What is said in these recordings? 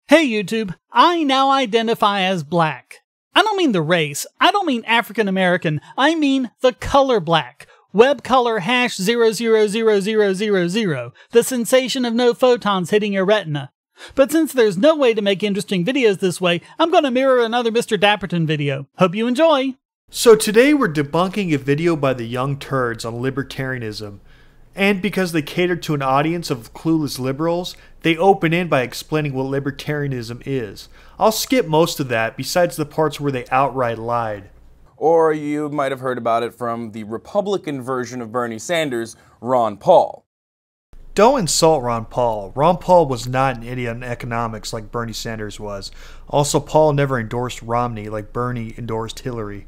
Hey YouTube, I now identify as black. I don't mean the race, I don't mean African American, I mean the color black. Web color #000000, the sensation of no photons hitting your retina. But since there's no way to make interesting videos this way, I'm gonna mirror another Mr. Dapperton video. Hope you enjoy! So today we're debunking a video by the young Turds on libertarianism. And because they cater to an audience of clueless liberals, they open in by explaining what libertarianism is. I'll skip most of that, besides the parts where they outright lied. Or you might have heard about it from the Republican version of Bernie Sanders, Ron Paul. Don't insult Ron Paul. Ron Paul was not an idiot on economics like Bernie Sanders was. Also, Paul never endorsed Romney like Bernie endorsed Hillary.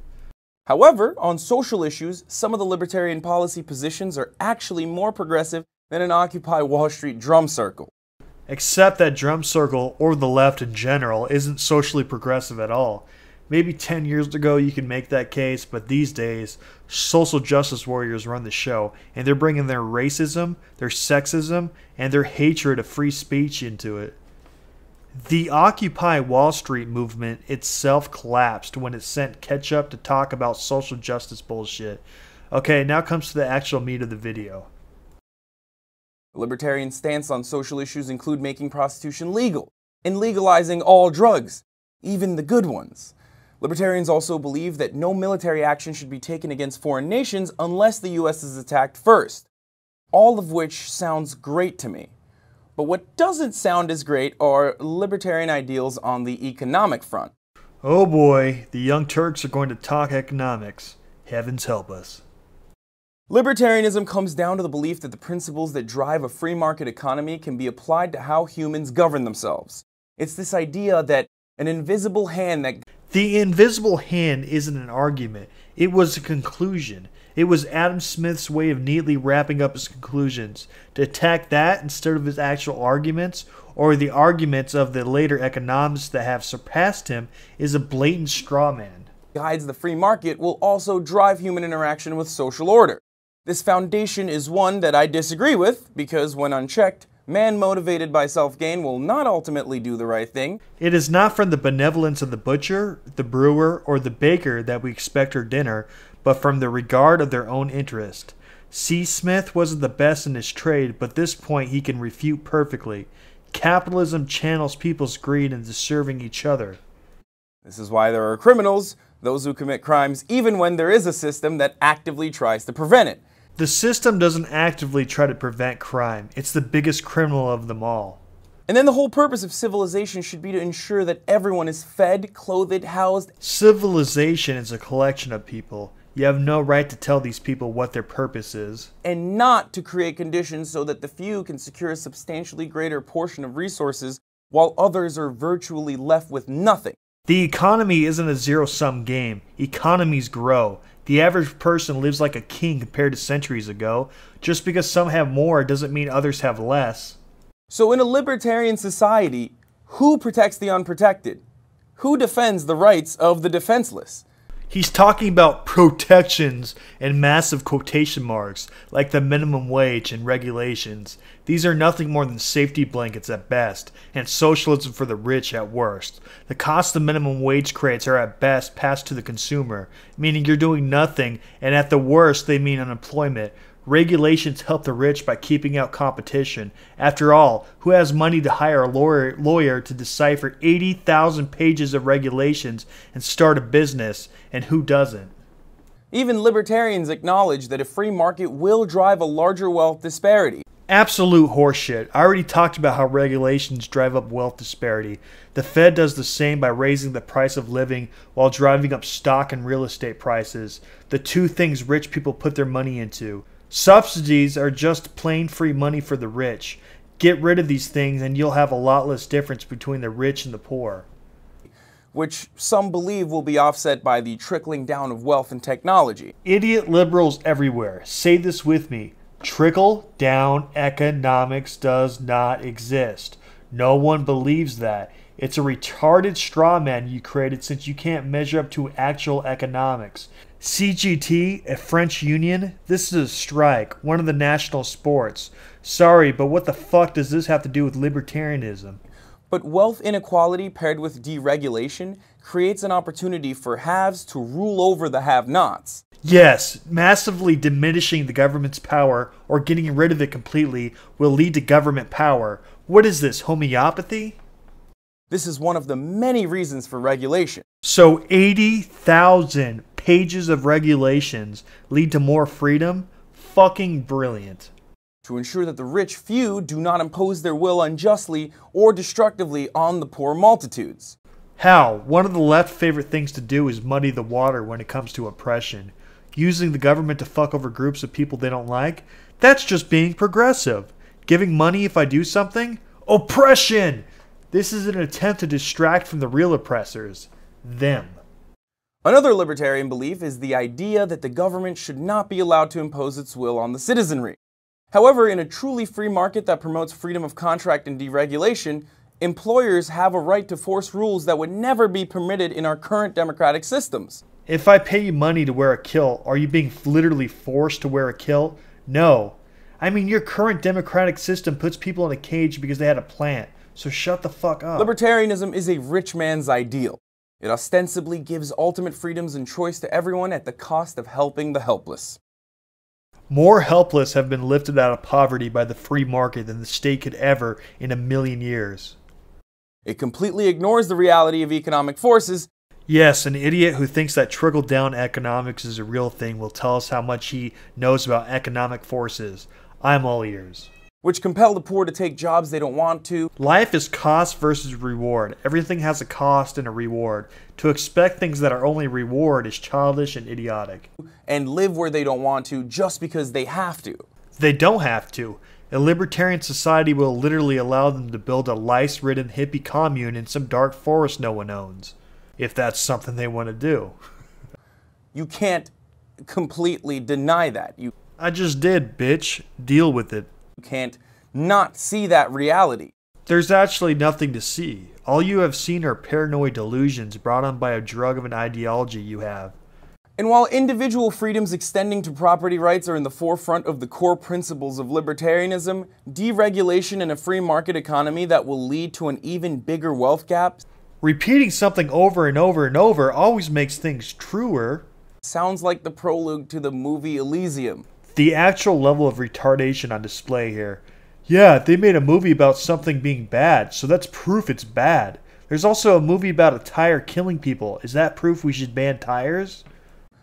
However, on social issues, some of the libertarian policy positions are actually more progressive than an Occupy Wall Street drum circle. Except that drum circle, or the left in general, isn't socially progressive at all. Maybe 10 years ago you can make that case, but these days, social justice warriors run the show, and they're bringing their racism, their sexism, and their hatred of free speech into it. The Occupy Wall Street movement itself collapsed when it sent Ketchup to talk about social justice bullshit. Okay, now comes to the actual meat of the video. The libertarian stance on social issues include making prostitution legal and legalizing all drugs, even the good ones. Libertarians also believe that no military action should be taken against foreign nations unless the US is attacked first. All of which sounds great to me. But what doesn't sound as great are libertarian ideals on the economic front. Oh boy, the young Turks are going to talk economics. Heavens help us. Libertarianism comes down to the belief that the principles that drive a free market economy can be applied to how humans govern themselves. It's this idea that an invisible hand that... The invisible hand isn't an argument. It was a conclusion. It was Adam Smith's way of neatly wrapping up his conclusions. To attack that instead of his actual arguments, or the arguments of the later economists that have surpassed him, is a blatant straw man. Guides the free market will also drive human interaction with social order. This foundation is one that I disagree with, because when unchecked, man motivated by self-gain will not ultimately do the right thing. It is not from the benevolence of the butcher, the brewer, or the baker that we expect our dinner, but from the regard of their own interest. C. Smith wasn't the best in his trade, but this point he can refute perfectly. Capitalism channels people's greed into serving each other. This is why there are criminals, those who commit crimes, even when there is a system that actively tries to prevent it. The system doesn't actively try to prevent crime. It's the biggest criminal of them all. And then the whole purpose of civilization should be to ensure that everyone is fed, clothed, housed. Civilization is a collection of people. You have no right to tell these people what their purpose is. And not to create conditions so that the few can secure a substantially greater portion of resources while others are virtually left with nothing. The economy isn't a zero-sum game. Economies grow. The average person lives like a king compared to centuries ago. Just because some have more doesn't mean others have less. So in a libertarian society, who protects the unprotected? Who defends the rights of the defenseless? He's talking about protections and massive quotation marks, like the minimum wage and regulations. These are nothing more than safety blankets at best, and socialism for the rich at worst. The cost of minimum wage credits are at best passed to the consumer, meaning you're doing nothing, and at the worst they mean unemployment. Regulations help the rich by keeping out competition. After all, who has money to hire a lawyer to decipher 80,000 pages of regulations and start a business, and who doesn't? Even libertarians acknowledge that a free market will drive a larger wealth disparity. Absolute horseshit. I already talked about how regulations drive up wealth disparity. The Fed does the same by raising the price of living while driving up stock and real estate prices, the two things rich people put their money into. Subsidies are just plain free money for the rich. Get rid of these things and you'll have a lot less difference between the rich and the poor. Which some believe will be offset by the trickling down of wealth and technology. Idiot liberals everywhere, say this with me. Trickle down economics does not exist. No one believes that. It's a retarded straw man you created since you can't measure up to actual economics. CGT, a French union? This is a strike, one of the national sports. Sorry, but what the fuck does this have to do with libertarianism? But wealth inequality paired with deregulation creates an opportunity for haves to rule over the have-nots. Yes, massively diminishing the government's power or getting rid of it completely will lead to government power. What is this, homeopathy? This is one of the many reasons for regulation. So 80,000 pages of regulations lead to more freedom? Fucking brilliant. To ensure that the rich few do not impose their will unjustly or destructively on the poor multitudes. How? One of the left's favorite things to do is muddy the water when it comes to oppression. Using the government to fuck over groups of people they don't like? That's just being progressive. Giving money if I do something? Oppression! This is an attempt to distract from the real oppressors. Them. Another libertarian belief is the idea that the government should not be allowed to impose its will on the citizenry. However, in a truly free market that promotes freedom of contract and deregulation, employers have a right to force rules that would never be permitted in our current democratic systems. If I pay you money to wear a kilt, are you being literally forced to wear a kilt? No. I mean, your current democratic system puts people in a cage because they had a plant. So shut the fuck up. Libertarianism is a rich man's ideal. It ostensibly gives ultimate freedoms and choice to everyone at the cost of helping the helpless. More helpless have been lifted out of poverty by the free market than the state could ever in a million years. It completely ignores the reality of economic forces. Yes, an idiot who thinks that trickle-down economics is a real thing will tell us how much he knows about economic forces. I'm all ears. Which compel the poor to take jobs they don't want to. Life is cost versus reward. Everything has a cost and a reward. To expect things that are only reward is childish and idiotic. And live where they don't want to just because they have to. They don't have to. A libertarian society will literally allow them to build a lice-ridden hippie commune in some dark forest no one owns. If that's something they want to do. You can't completely deny that. You I just did, bitch. Deal with it. can't not see that reality. There's actually nothing to see. All you have seen are paranoid delusions brought on by a drug of an ideology you have. And while individual freedoms extending to property rights are in the forefront of the core principles of libertarianism, deregulation and a free market economy that will lead to an even bigger wealth gap. Repeating something over and over and over always makes things truer. Sounds like the prologue to the movie Elysium. The actual level of retardation on display here. Yeah, they made a movie about something being bad, so that's proof it's bad. There's also a movie about a tire killing people. Is that proof we should ban tires?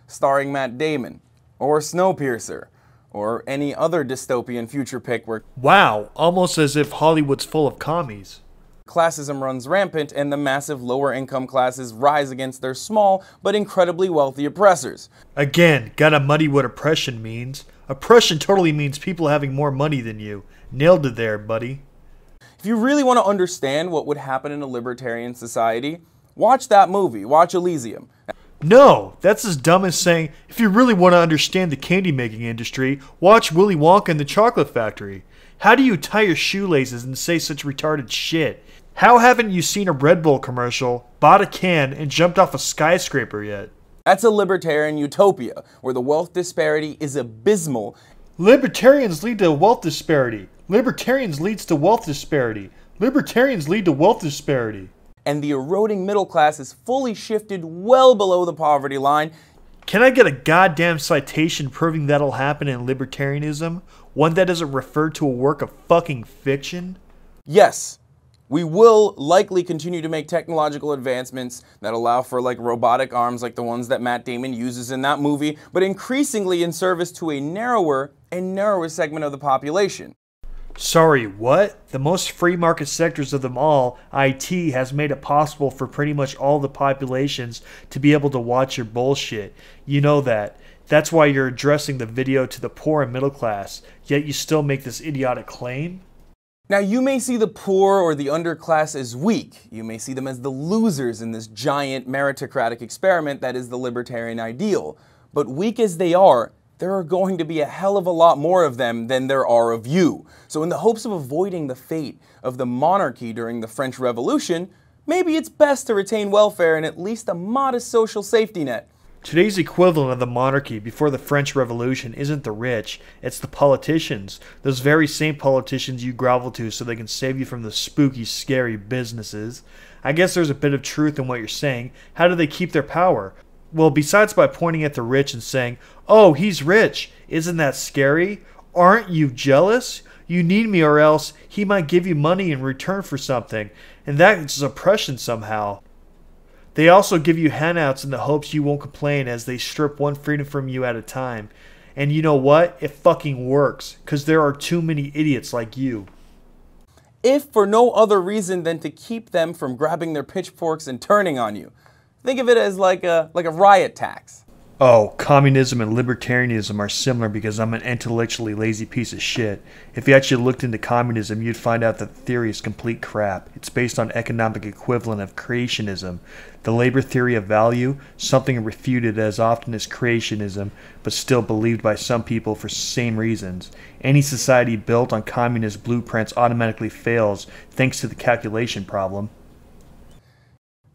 Starring Matt Damon, or Snowpiercer, or any other dystopian future pick where Wow, almost as if Hollywood's full of commies. classism runs rampant and the massive lower income classes rise against their small but incredibly wealthy oppressors. Again, gotta muddy what oppression means. Oppression totally means people having more money than you. Nailed it there, buddy. If you really want to understand what would happen in a libertarian society, watch that movie, watch Elysium. No, that's as dumb as saying, if you really want to understand the candy making industry, watch Willy Wonka and the Chocolate Factory. How do you tie your shoelaces and say such retarded shit? How haven't you seen a Red Bull commercial, bought a can, and jumped off a skyscraper yet? That's a libertarian utopia, where the wealth disparity is abysmal. Libertarians lead to wealth disparity. Libertarians leads to wealth disparity. Libertarians lead to wealth disparity. And the eroding middle class is fully shifted well below the poverty line. Can I get a goddamn citation proving that'll happen in libertarianism? One that doesn't refer to a work of fucking fiction? Yes, we will likely continue to make technological advancements that allow for like robotic arms like the ones that Matt Damon uses in that movie, but increasingly in service to a narrower and narrower segment of the population. Sorry, what? The most free market sectors of them all, IT, has made it possible for pretty much all the populations to be able to watch your bullshit. You know that. That's why you're addressing the video to the poor and middle class, yet you still make this idiotic claim? Now, you may see the poor or the underclass as weak. You may see them as the losers in this giant meritocratic experiment that is the libertarian ideal. But weak as they are, there are going to be a hell of a lot more of them than there are of you. So in the hopes of avoiding the fate of the monarchy during the French Revolution, maybe it's best to retain welfare and at least a modest social safety net. Today's equivalent of the monarchy before the French Revolution isn't the rich, it's the politicians. Those very same politicians you grovel to so they can save you from the spooky, scary businesses. I guess there's a bit of truth in what you're saying. How do they keep their power? Well, besides by pointing at the rich and saying, "Oh, he's rich. Isn't that scary? Aren't you jealous? You need me or else he might give you money in return for something." And that's oppression somehow. They also give you handouts in the hopes you won't complain as they strip one freedom from you at a time. And you know what? It fucking works, because there are too many idiots like you. If for no other reason than to keep them from grabbing their pitchforks and turning on you. Think of it as like a riot tax. Oh, communism and libertarianism are similar because I'm an intellectually lazy piece of shit. If you actually looked into communism, you'd find out that the theory is complete crap. It's based on economic equivalent of creationism. The labor theory of value, something refuted as often as creationism, but still believed by some people for same reasons. Any society built on communist blueprints automatically fails thanks to the calculation problem.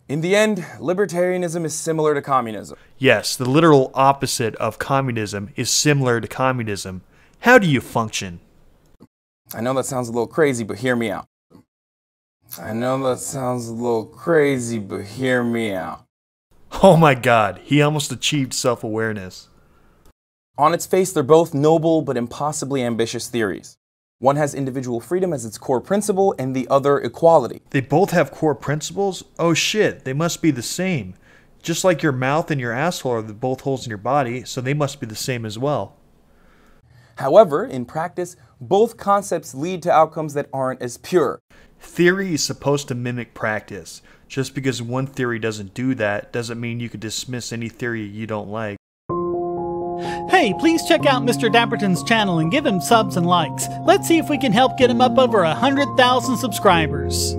In the end, libertarianism is similar to communism. Yes, the literal opposite of communism is similar to communism. How do you function? I know that sounds a little crazy, but hear me out. Oh my god, he almost achieved self-awareness. On its face, they're both noble but impossibly ambitious theories. One has individual freedom as its core principle, and the other equality. They both have core principles? Oh shit, they must be the same. Just like your mouth and your asshole are both holes in your body, so they must be the same as well. However, in practice, both concepts lead to outcomes that aren't as pure. Theory is supposed to mimic practice. Just because one theory doesn't do that, doesn't mean you could dismiss any theory you don't like. Hey, please check out Mr. Dapperton's channel and give him subs and likes. Let's see if we can help get him up over 100,000 subscribers.